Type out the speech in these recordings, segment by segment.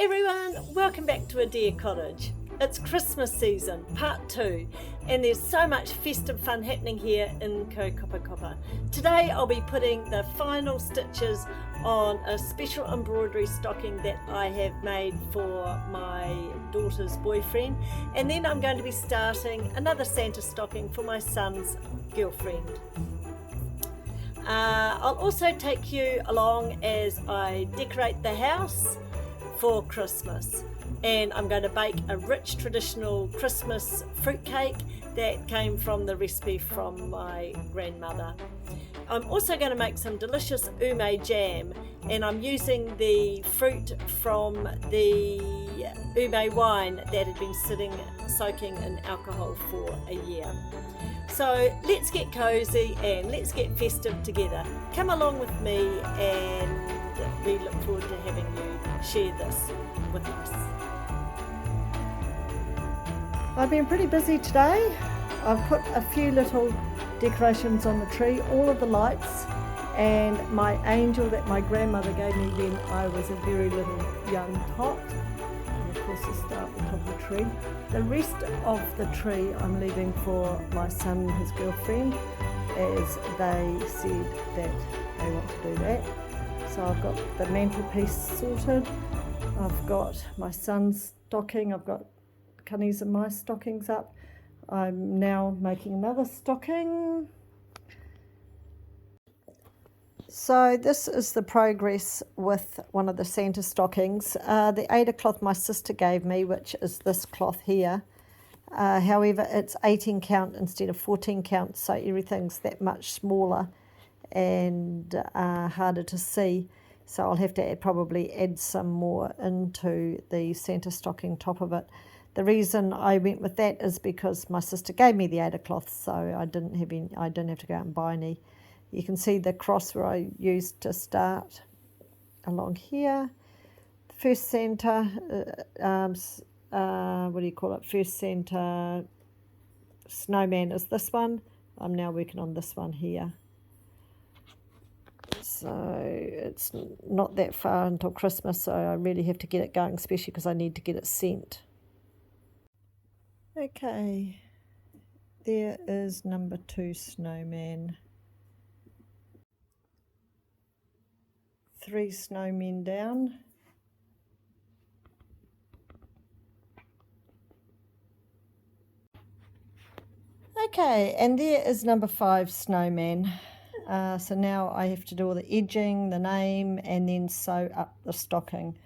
Hey everyone, welcome back to A Deer Cottage. It's Christmas season, part 2, and there's so much festive fun happening here in Kaukapakapa. Today I'll be putting the final stitches on a special embroidery stocking that I have made for my daughter's boyfriend, and then I'm going to be starting another Santa stocking for my son's girlfriend. I'll also take you along as I decorate the house for Christmas, and I'm going to bake a rich traditional Christmas fruitcake that came from the recipe from my grandmother. I'm also going to make some delicious ume jam, and I'm using the fruit from the ume wine that had been soaking in alcohol for a year. So let's get cozy and let's get festive together. Come along with me, and we look forward to having you share this with us. I've been pretty busy today. I've put a few little decorations on the tree, all of the lights, and my angel that my grandmother gave me when I was a very little young tot. And of course the star at the top of the tree. The rest of the tree I'm leaving for my son and his girlfriend, as they said that they want to do that. So I've got the mantelpiece sorted, I've got my son's stocking, I've got Cunny's and my stockings up. I'm now making another stocking. So this is the progress with one of the Santa stockings. The Ada cloth my sister gave me, which is this cloth here. However, it's 18 count instead of 14 count, so everything's that much smaller and harder to see. So I'll have to probably add some more into the Santa stocking top of it. The reason I went with that is because my sister gave me the Ada cloth, so I didn't have to go out and buy any. You can see the cross where I used to start along here. The first Santa, what do you call it? First Santa snowman is this one. I'm now working on this one here. So it's not that far until Christmas, so I really have to get it going, especially because I need to get it sent. Okay, there is number 2 snowman. 3 snowmen down. Okay, and there is number 5 snowman. So now I have to do all the edging, the name, and then sew up the stocking.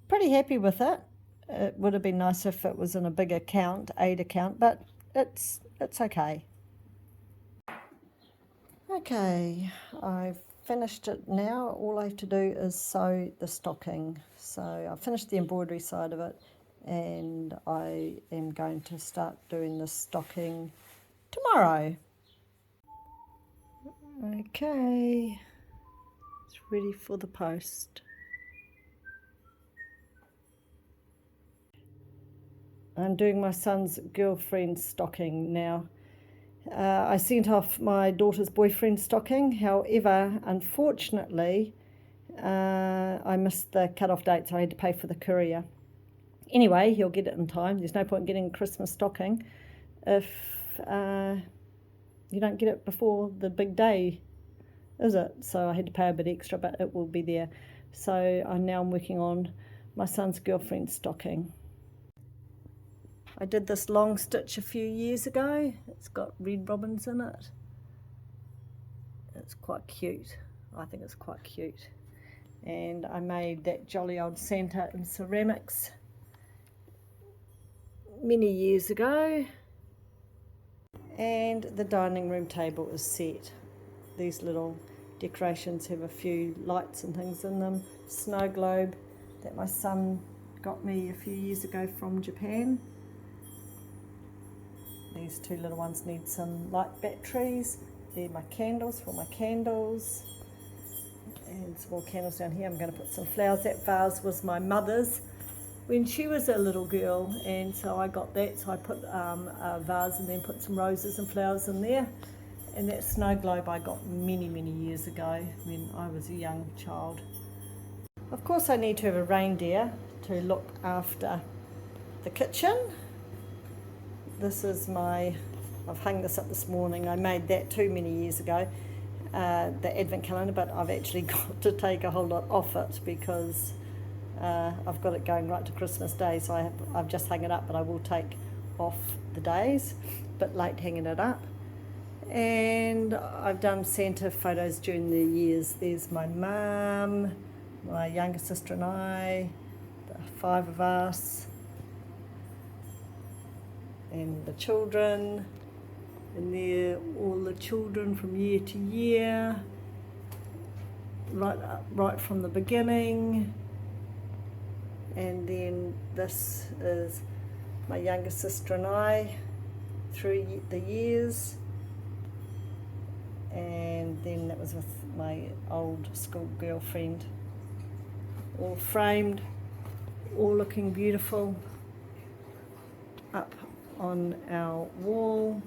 Pretty happy with it. It would have been nice if it was in a bigger count, Ada count, but it's okay. Okay, I've finished it now. All I have to do is sew the stocking. So I've finished the embroidery side of it, and I am going to start doing the stocking tomorrow. Okay, it's ready for the post. I'm doing my son's girlfriend's stocking now. I sent off my daughter's boyfriend's stocking, however, unfortunately, I missed the cut-off date, so I had to pay for the courier. Anyway, he'll get it in time. There's no point in getting a Christmas stocking if you don't get it before the big day, is it? So I had to pay a bit extra, but it will be there. So I'm working on my son's girlfriend's stocking. I did this long stitch a few years ago. It's got red robins in it. It's quite cute. I think it's quite cute. And I made that jolly old Santa in ceramics many years ago. And the dining room table is set. These little decorations have a few lights and things in them. Snow globe that my son got me a few years ago from Japan. These 2 little ones need some light batteries. They're my candles for my candles. And some more candles down here. I'm going to put some flowers. That vase was my mother's when she was a little girl, and so I got that. So I put a vase and then put some roses and flowers in there. And that snow globe I got many, many years ago when I was a young child. Of course I need to have a reindeer to look after the kitchen. This is I've hung this up this morning. I made that too many years ago, the advent calendar, but I've actually got to take a whole lot off it because I've got it going right to Christmas Day, so I've just hung it up, but I will take off the days. Bit late hanging it up. And I've done Santa photos during the years. There's my mum, my younger sister and I, the 5 of us, and the children, and they're all the children from year to year, right from the beginning. And then this is my younger sister and I through the years, and then that was with my old school girlfriend, all framed, all looking beautiful up on our wall.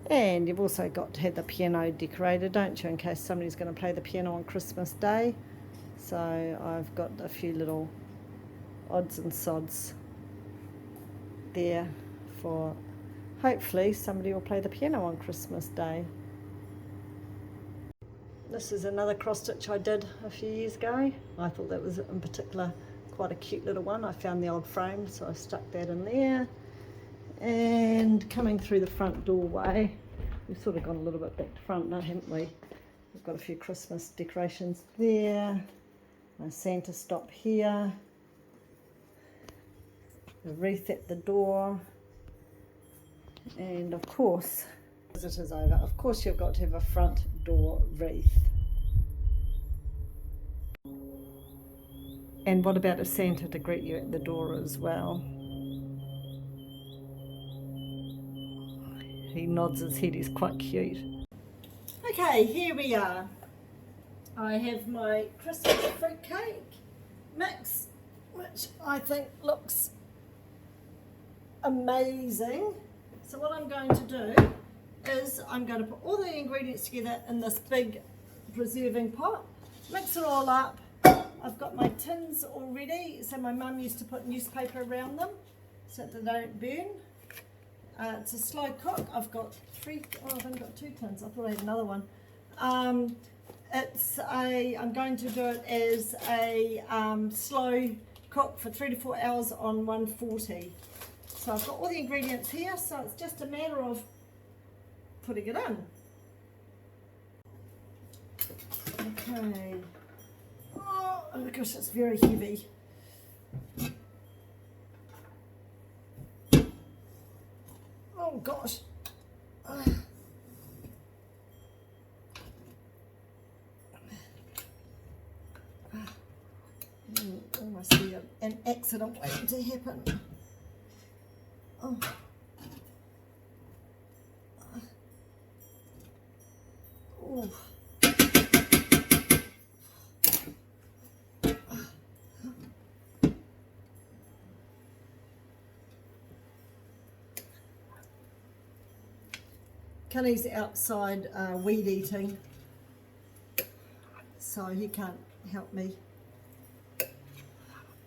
And you've also got to have the piano decorated, don't you, in case somebody's going to play the piano on Christmas Day. So I've got a few little odds and sods there for hopefully somebody will play the piano on Christmas Day. This is another cross stitch I did a few years ago. I thought that was in particular quite a cute little one. I found the old frame, so I stuck that in there. And coming through the front doorway, we've sort of gone a little bit back to front now, haven't we? We've got a few Christmas decorations there. My Santa stop here. A wreath at the door. And of course, as it is over, of course you've got to have a front door wreath. And what about a Santa to greet you at the door as well? He nods his head, he's quite cute. Okay, here we are. I have my Christmas fruitcake mix, which I think looks amazing. So what I'm going to do is I'm going to put all the ingredients together in this big preserving pot, mix it all up. I've got my tins all ready, so my mum used to put newspaper around them so that they don't burn. It's a slow cook. I've got I've only got 2 tins. I thought I had another one. I'm going to do it as a slow cook for 3 to 4 hours on 140. So I've got all the ingredients here, so it's just a matter of putting it in. Okay. Oh gosh, it's very heavy. Oh gosh. Almost see an accident waiting to happen. Oh. Oh. Kelly's outside weed eating, so he can't help me.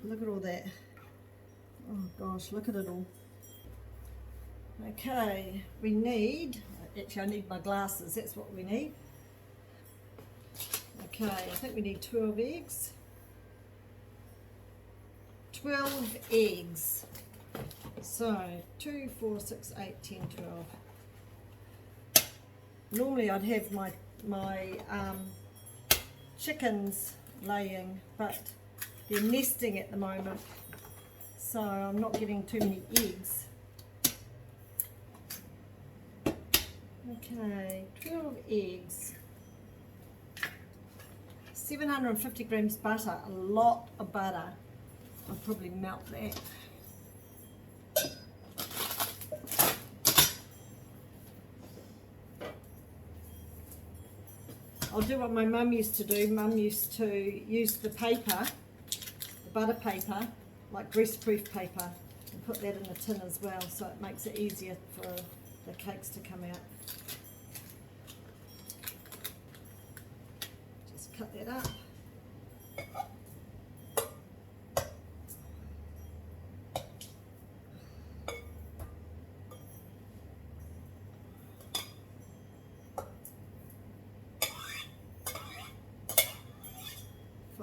Look at all that. Oh gosh, look at it all. Okay, we need, actually I need my glasses, that's what we need. Okay, I think we need 12 eggs. 12 eggs. So 2, 4, 6, 8, 10, 12. Normally I'd have my chickens laying, but they're nesting at the moment, so I'm not getting too many eggs. Okay, 12 eggs. 750 grams butter, a lot of butter. I'll probably melt that. I'll do what my mum used to do. Mum used to use the paper, the butter paper, like greaseproof paper, and put that in the tin as well, so it makes it easier for the cakes to come out. Just cut that up.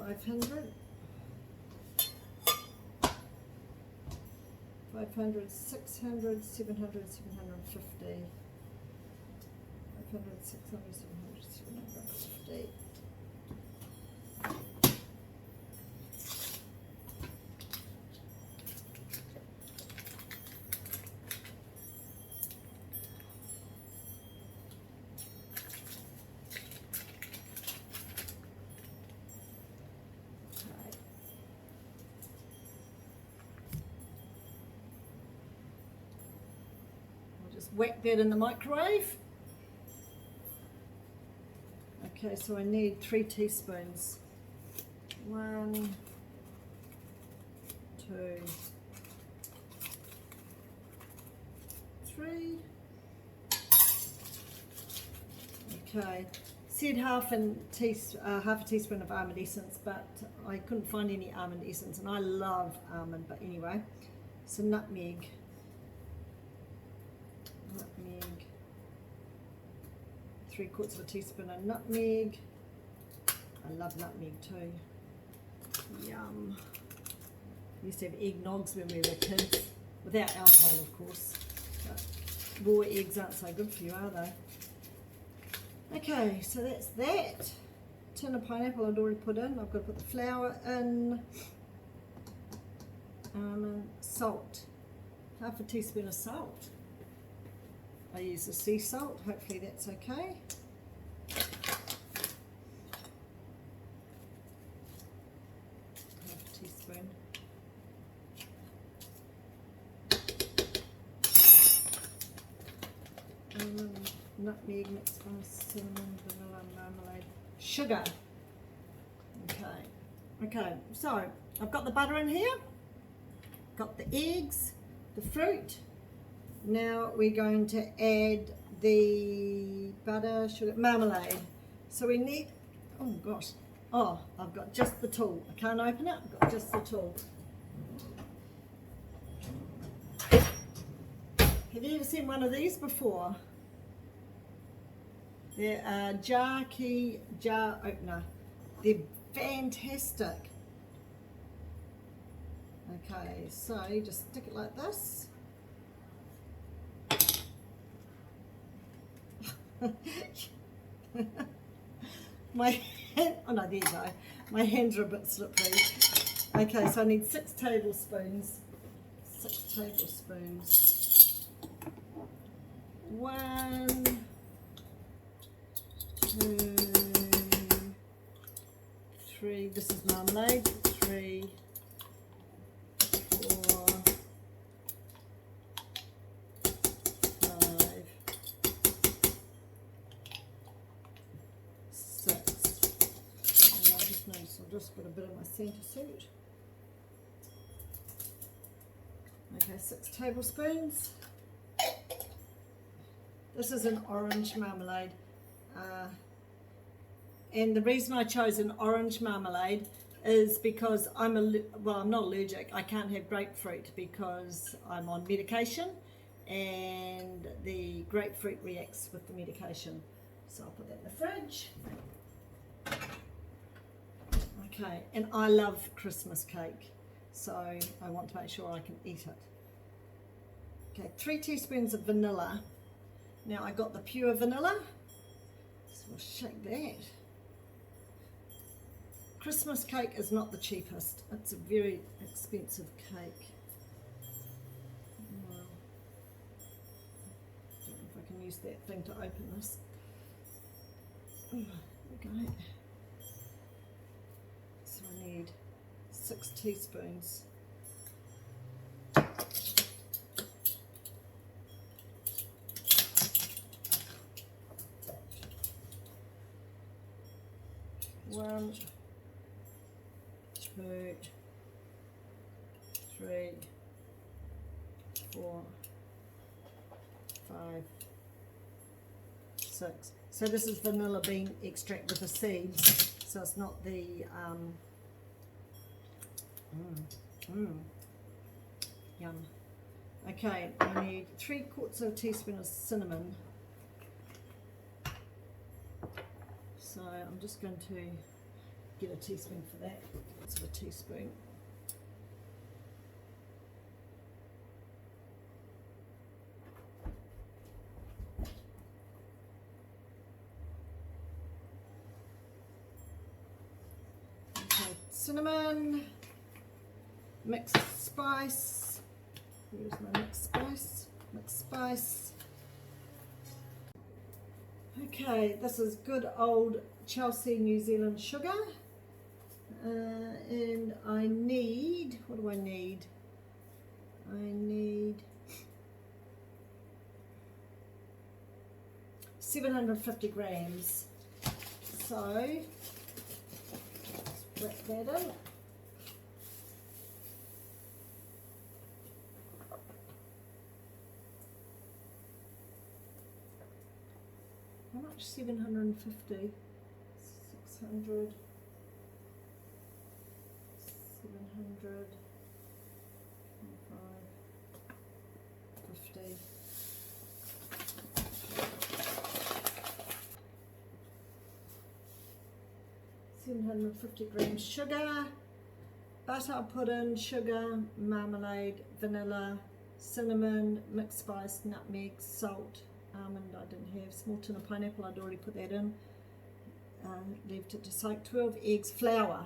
500, 500, 600, 700, 750, 500, 600, 700, 750. Whack that in the microwave. Okay, so I need 3 teaspoons. 1, 2, 3. Okay, said half a teaspoon of almond essence, but I couldn't find any almond essence, and I love almond. But anyway, so nutmeg. 3/4 teaspoon of nutmeg. I love nutmeg too. Yum. We used to have eggnogs when we were kids, without alcohol of course. But raw eggs aren't so good for you, are they? Okay, so that's that. Tin of pineapple I'd already put in. I've got to put the flour in. Salt. Half a teaspoon of salt. I use the sea salt, hopefully that's okay. Half a teaspoon. Nutmeg mixed by cinnamon, vanilla, marmalade, sugar. Okay, so I've got the butter in here, got the eggs, the fruit. Now we're going to add the butter, sugar, marmalade. So we need, oh gosh, oh, I've got just the tool. I can't open it, I've got just the tool. Have you ever seen one of these before? They're a jar key, jar opener. They're fantastic. Okay, so you just stick it like this. My hand, oh no, there you go. My hands are a bit slippery. Okay, so I need 6 tablespoons. 6 tablespoons. 1, 2, 3. This is marmalade. 3, 4, 5, 6. And I just noticed I've just got a bit of my centre suit. Okay, 6 tablespoons. This is an orange marmalade. And the reason I chose an orange marmalade is because I'm not allergic. I can't have grapefruit because I'm on medication and the grapefruit reacts with the medication. So I'll put that in the fridge. Okay, and I love Christmas cake, so I want to make sure I can eat it. Okay, 3 teaspoons of vanilla. Now I got the pure vanilla, so we'll shake that. Christmas cake is not the cheapest. It's a very expensive cake. Well, I don't know if I can use that thing to open this. Oh, there we go. So I need 6 teaspoons. One, 2, 3, 4, 5, 6. So this is vanilla bean extract with the seeds, so it's not the yum. Okay, I need 3/4 teaspoon of cinnamon. So I'm just going to get a teaspoon for that. Sort of a teaspoon. Okay, cinnamon, mixed spice. Here's my mixed spice. Mixed spice. Okay, this is good old Chelsea New Zealand sugar. And I need, what do I need? I need 750 grams. So, let's wrap that in. How much? 750? 600. 700, 25, 50. $750 sugar, butter I put in, sugar, marmalade, vanilla, cinnamon, mixed spice, nutmeg, salt, almond I didn't have, small tin of pineapple I'd already put that in, left it to soak, 12 eggs, flour.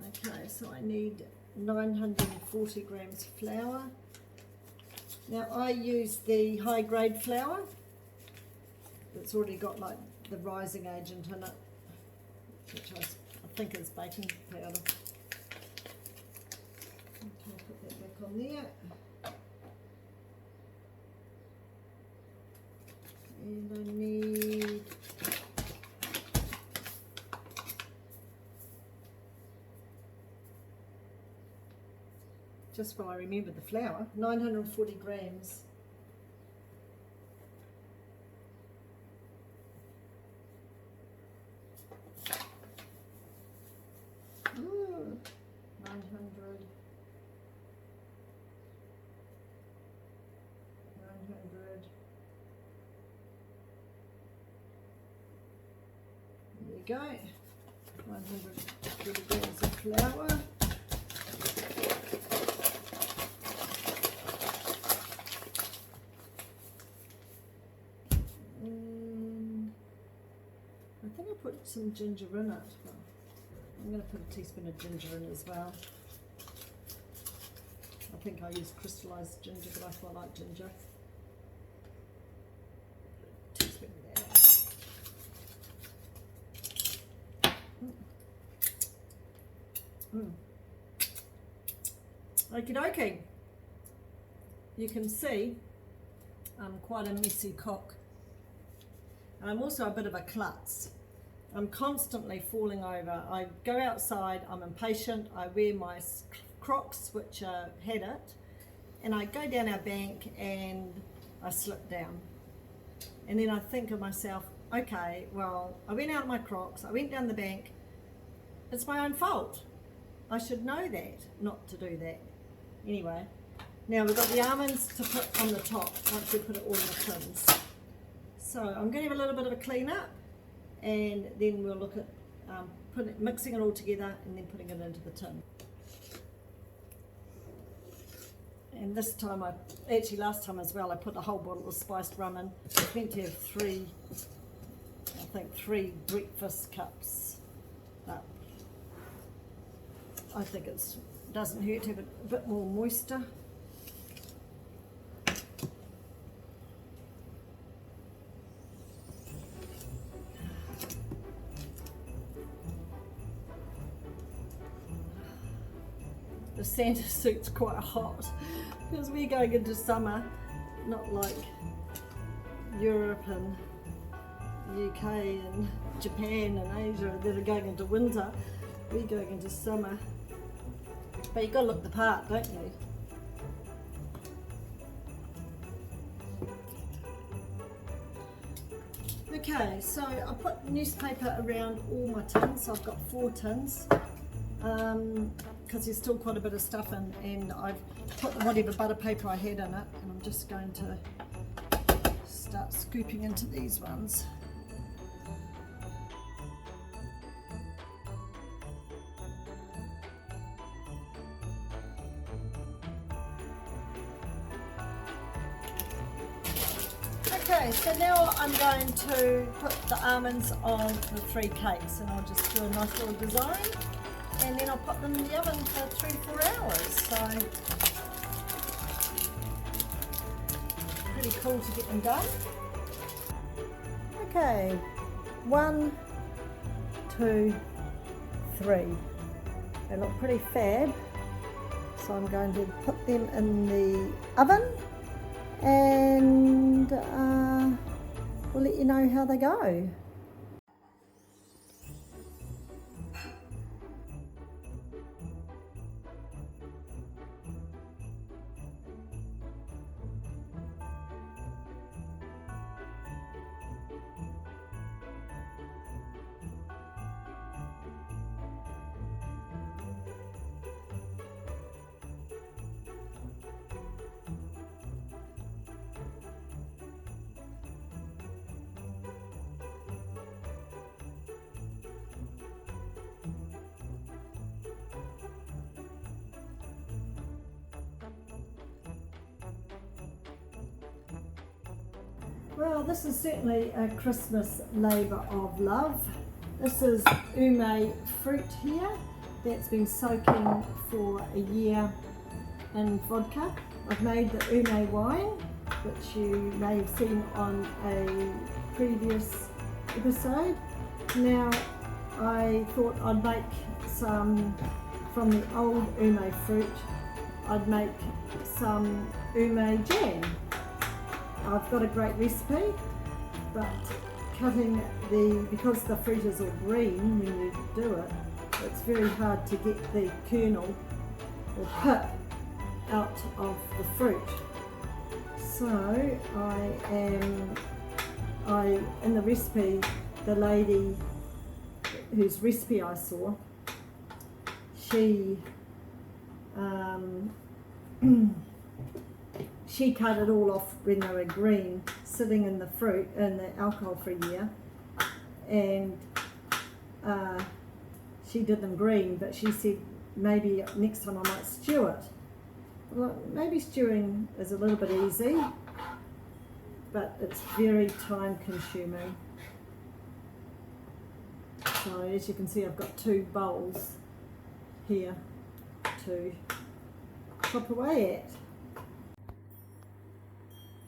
Okay, so I need 940 grams flour. Now I use the high grade flour that's already got like the rising agent in it, which I think is baking powder. Okay, put that back on there. And I need just while I remember the flour, 940 grams. Ooh, 900. There you go. 140 grams of flour. Put some ginger in it. Well, I'm going to put a teaspoon of ginger in as well. I think I use crystallized ginger, but I quite like ginger. A teaspoon of that. Okie dokie. You can see I'm quite a messy cook. And I'm also a bit of a klutz. I'm constantly falling over. I go outside, I'm impatient, I wear my Crocs, which had it, and I go down our bank and I slip down. And then I think of myself, okay, well, I went out in my Crocs, I went down the bank, it's my own fault. I should know that, not to do that. Anyway, now we've got the almonds to put on the top once we put it all in the tins. So I'm going to have a little bit of a clean up, and then we'll look at mixing it all together and then putting it into the tin. And this time, actually last time as well, I put a whole bottle of spiced rum in. I meant to have three breakfast cups, but I think it doesn't hurt to have it a bit more moisture. The Santa suit's quite hot because we're going into summer, not like Europe and UK and Japan and Asia that are going into winter. We're going into summer. But you've got to look the part, don't you? Okay, so I put newspaper around all my tins. So I've got 4 tins. Because there's still quite a bit of stuff in, and I've put whatever butter paper I had in it, and I'm just going to start scooping into these ones. Okay, so now I'm going to put the almonds on the 3 cakes, and I'll just do a nice little design, and then I'll put them in the oven for 3-4 hours. So pretty cool to get them done. Okay, 1, 2, 3. They look pretty fab. So I'm going to put them in the oven, and we'll let you know how they go. Well, this is certainly a Christmas labour of love. This is ume fruit here that's been soaking for a year in vodka. I've made the ume wine, which you may have seen on a previous episode. Now, I thought I'd make some from the old ume fruit. I'd make some ume jam. I've got a great recipe, but because the fruit is all green when you do it, it's very hard to get the kernel or pip out of the fruit. So in the recipe, the lady whose recipe I saw, she cut it all off when they were green, sitting in the fruit, in the alcohol for a year, and she did them green, but she said maybe next time I might stew it. Well, maybe stewing is a little bit easy, but it's very time consuming. So as you can see, I've got 2 bowls here to chop away at.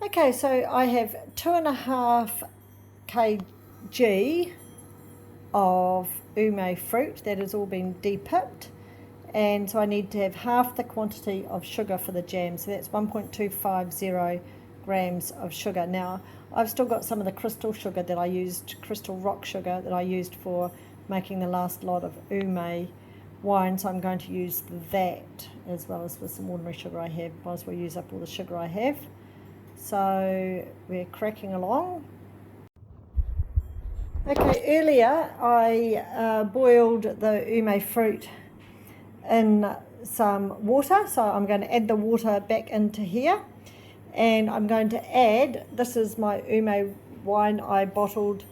Okay, so I have 2.5 kg of ume fruit that has all been de-pipped, and so I need to have half the quantity of sugar for the jam, so that's 1.250 grams of sugar. Now, I've still got some of the crystal sugar that I used, crystal rock sugar that I used for making the last lot of ume wine, so I'm going to use that as well as with some ordinary sugar I have. Might as well use up all the sugar I have. So we're cracking along. Okay, earlier I boiled the ume fruit in some water, so I'm going to add the water back into here, and I'm going to add, this is my ume wine I bottled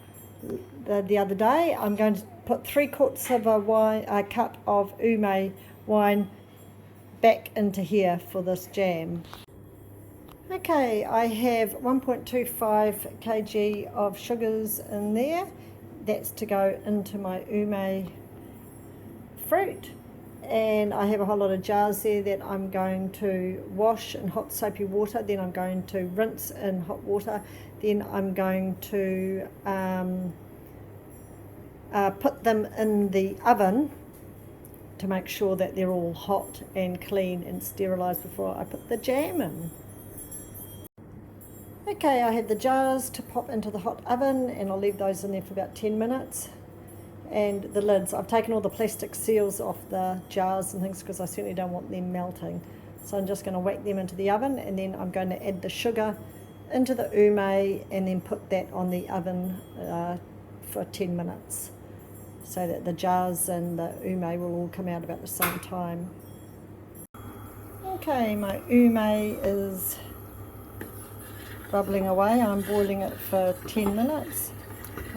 the other day. I'm going to put 3/4 of a cup of ume wine back into here for this jam. Okay, I have 1.25 kg of sugars in there. That's to go into my ume fruit. And I have a whole lot of jars there that I'm going to wash in hot soapy water. Then I'm going to rinse in hot water. Then I'm going to put them in the oven to make sure that they're all hot and clean and sterilised before I put the jam in. Okay, I have the jars to pop into the hot oven, and I'll leave those in there for about 10 minutes. And the lids, I've taken all the plastic seals off the jars and things because I certainly don't want them melting. So I'm just going to whack them into the oven, and then I'm going to add the sugar into the ume and then put that on the oven for 10 minutes so that the jars and the ume will all come out about the same time. Okay, my ume is bubbling away. I'm boiling it for 10 minutes.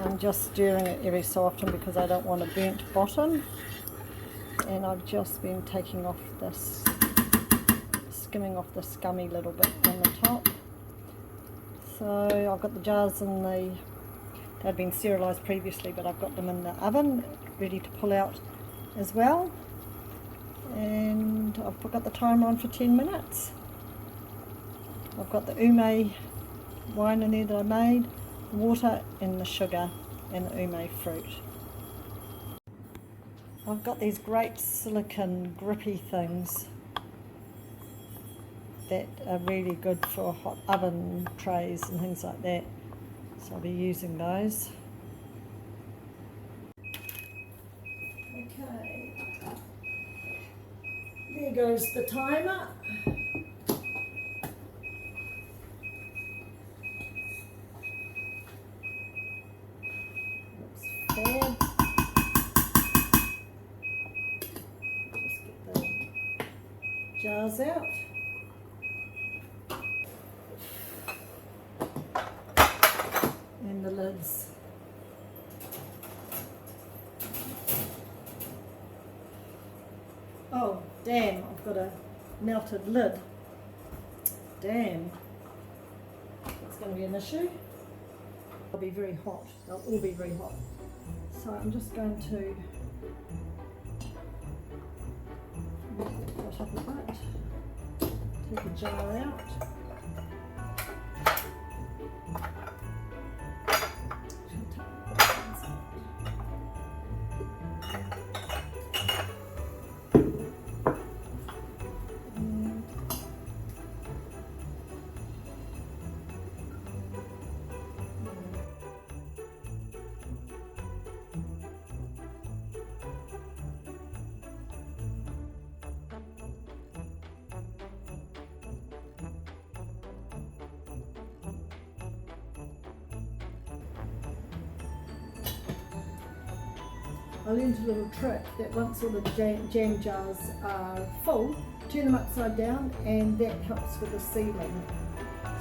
I'm just stirring it every so often because I don't want a burnt bottom. And I've just been taking off this, skimming off the scummy little bit on the top. So I've got the jars they'd been sterilised previously, but I've got them in the oven ready to pull out as well. And I've got the timer on for 10 minutes. I've got the ume wine in there that I made, the water and the sugar and the ume fruit. I've got these great silicone grippy things that are really good for hot oven trays and things like that. So I'll be using those. Okay, there goes the timer. Looks fab. Just get the jars out. And the lids. Oh damn, I've got a melted lid. Damn. That's going to be an issue. They'll be very hot. They'll all be very hot. So I'm just going to put up a bit. Take the jar out. I learned a little trick that once all the jam jars are full, turn them upside down, and that helps with the sealing.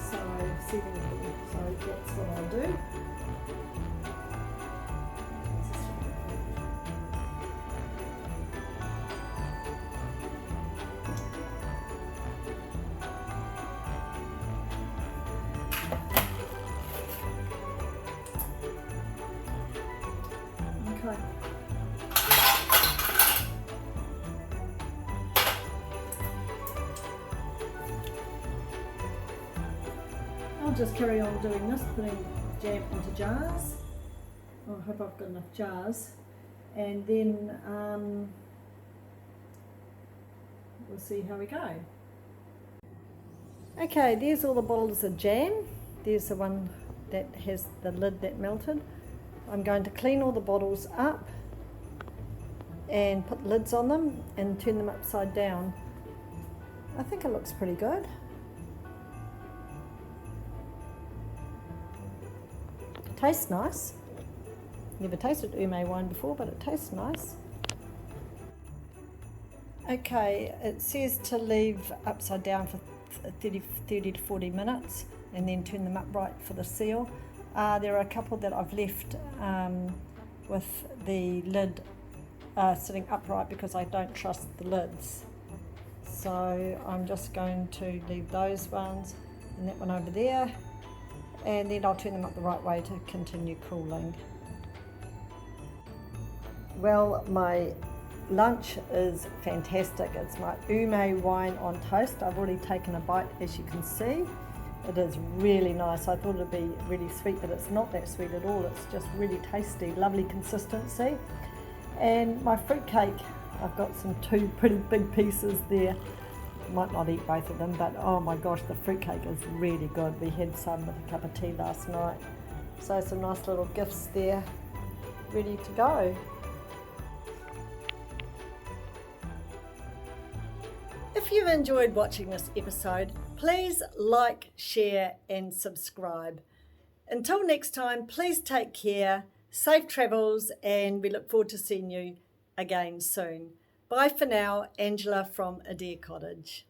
So that's what I'll do. Okay. I'll just carry on doing this, putting jam into jars. Oh, I hope I've got enough jars. And then we'll see how we go. Okay, there's all the bottles of jam. There's the one that has the lid that melted. I'm going to clean all the bottles up and put lids on them and turn them upside down. I think it looks pretty good. It tastes nice. Never tasted ume wine before, but it tastes nice. Okay, it says to leave upside down for 30 to 40 minutes and then turn them upright for the seal. There are a couple that I've left with the lid sitting upright because I don't trust the lids. So I'm just going to leave those ones and that one over there, and then I'll turn them up the right way to continue cooling. Well, my lunch is fantastic. It's my ume wine on toast. I've already taken a bite, as you can see. It is really nice. I thought it'd be really sweet, but it's not that sweet at all. It's just really tasty, lovely consistency. And my fruitcake, I've got two pretty big pieces there. Might not eat both of them, but oh my gosh, the fruitcake is really good. We had some with a cup of tea last night. So some nice little gifts there, ready to go. If you've enjoyed watching this episode, please like, share and subscribe. Until next time, please take care, safe travels, and we look forward to seeing you again soon. Bye for now, Angela from A Deer Cottage.